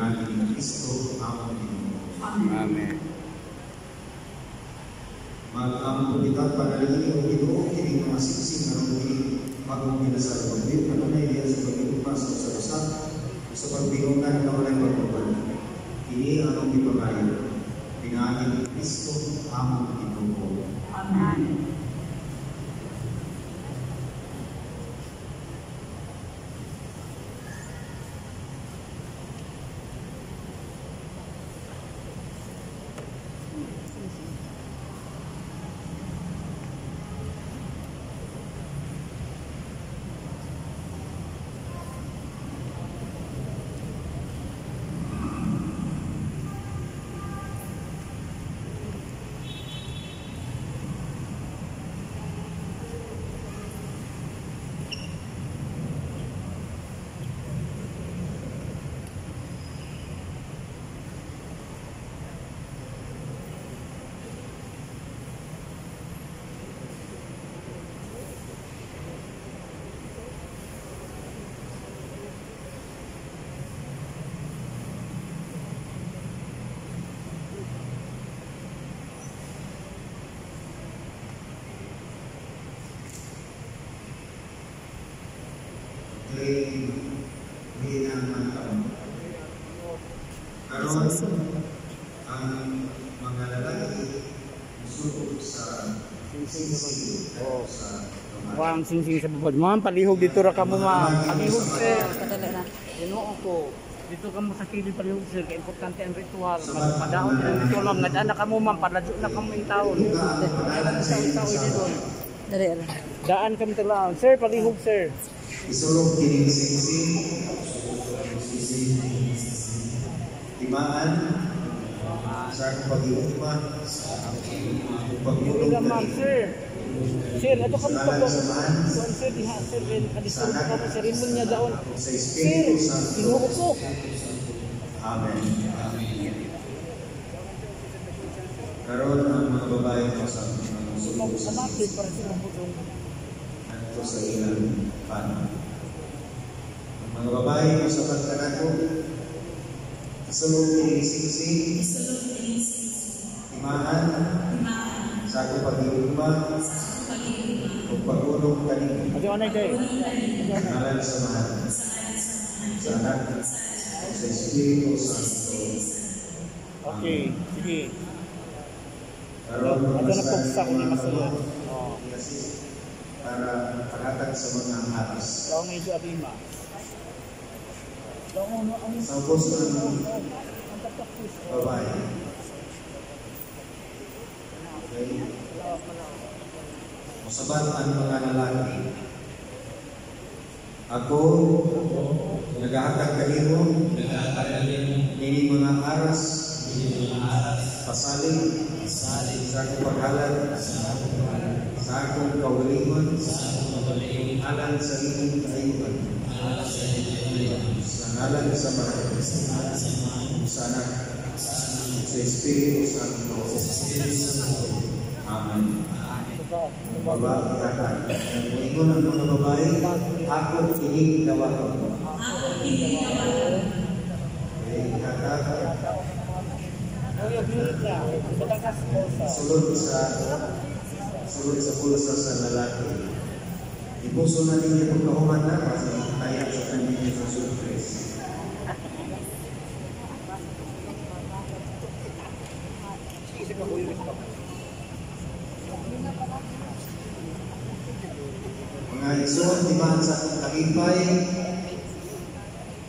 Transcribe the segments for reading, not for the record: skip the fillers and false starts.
pinaagi ni Kristo among Ginoo. Amen. Mag-among kita panalangin o Ginoo kini mga siksik nga mga bagong ginasal pagdit kanunay diya sa pagitupas sa usa sa pagbingungan nga walay pagbabago. Kini among gipangayo pinaagi ni Kristo among Ginoo. Amen. Karon ang mga lalaki musuko sa singsing sa Ang singsing sa babad. Ma'am, palihog dito ra ka mo, ma'am. Palihog, sir. Ginoo ko. Dito ka mo sa kilid palihog, sir. Kaya importante ang ritual. Magpadaon din ang ritual, ma'am. Ngadaan na ka mo, ma'am. Paladyo na ka mo yung taon. Taon-taon dito. Daan kami talaang. Sir, palihog, sir. isulog kining singsing timaan sa pag-iugma pagmulong ma'am, sir. Sir, ato kami pagkuhan, sir, diha, sir, kadisunod ka mo sa seremonya daon. sa Sir, Espiritu Santo. Ginoo ko. Amen. Karon ang mga babae ko sa mga sulog sa Salamat para sa mabudong. ito sa ilang paano. Ang mga babae ko sa pagkanako isulog kining singsing timaan sa akong pag-iugma o pag-ulong kanina. Adi onay day. Ngalan sa mahal, sa anak, sa Espiritu Santo. Okay, sige. Karon Ado na pagkasabi pagsak ni mga Masayo. kamao, para paghatag sa mga haras. Laong medyo abima. Laong ang Sa ubos ng babae. Okay? Masabat ang mga lalaki. Ako, naghahatag kanino, nini mga aras, pasalig, sa akong paghalag, sa akong kaugalingon, alang sa inyong kaayuhan, sa ngalan sa mahal, sa anak, sa Espiritu Santo. Amen. Babae yata. Ito ng mga babae, ako ining dawaton. Sulod sa pulsa sa lalaki. Ipuso na ninyo pagkahuman na kasi tayak sa kanina sa surprise. Mga isuon, dibahan sa kalipay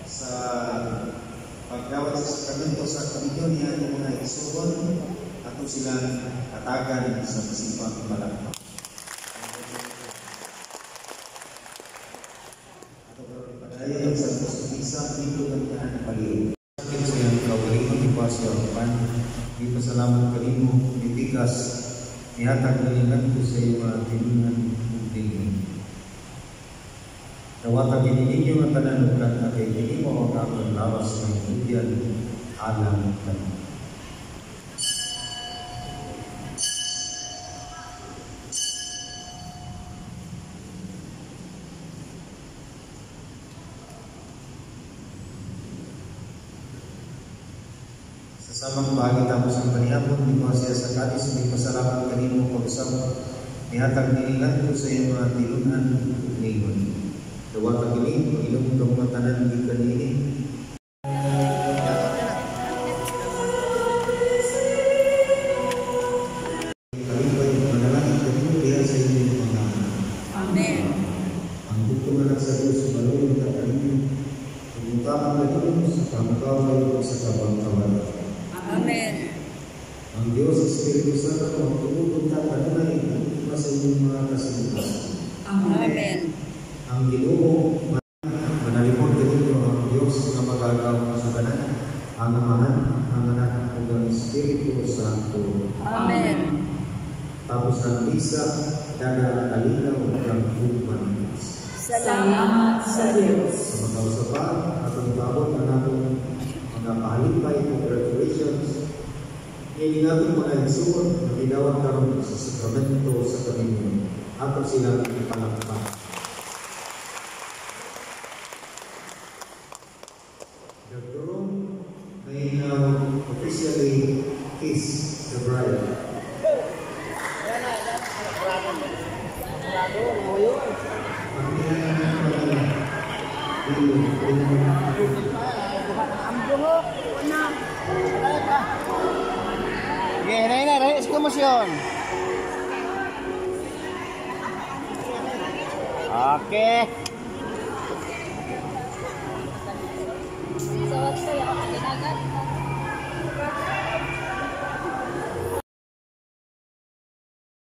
sa pagdawat sa sakramento sa kamilyon niya ang mga isuon ato silang katagan sa masipang malakpak. Ato karon padayon sa isa dito ng paligid. Akin sa iyang kaugalingon ipasya pan di pasalamat kanimo ibigas nihatag nalingan ko sa iyo mga tinunan tingin. Dawatan din ninyo ang tananugkan na kay hindi mo ang akong lawas ng tugyan alam kami. Samang bahagi tapos ang kaniyapon, di mo siya sa katis, may pasalamat kanino kung sa nihatag nililan ko sa iyong mga tilunan ngayon. Dawa ka gini, ilong kang matanan di kanini. Kalipay, manalangin kanino diya sa inyong mga anak. Amen. Ang bukong anak sa Diyos, malulong ka kanino. Pagmutakan kanino sa kamukaway o sa kabangkawan. Amen. Ang Diyos, Espiritu Santo, ang tumupunta kanunay, ang sa inyong mga kasimulan. Amen. Ang Ginoo, manalimod kanino ang Diyos na magagawa sa kanan, ang Amahan, ang Anak, ug ang Espiritu Santo. Amen. Tapos ang misa, daga kalinaw ng hukman. Salamat sa Diyos. Sa mga usapan, at ang tawag na natin mga pahalipay, congratulations. Hindi natin mga isuon na tinawag karon sa sakramento sa Panginoon. Ato silang ipalakpak. The groom may now officially kiss the bride. Ang Reyes komosyon. Oke. Sa ako kinagat.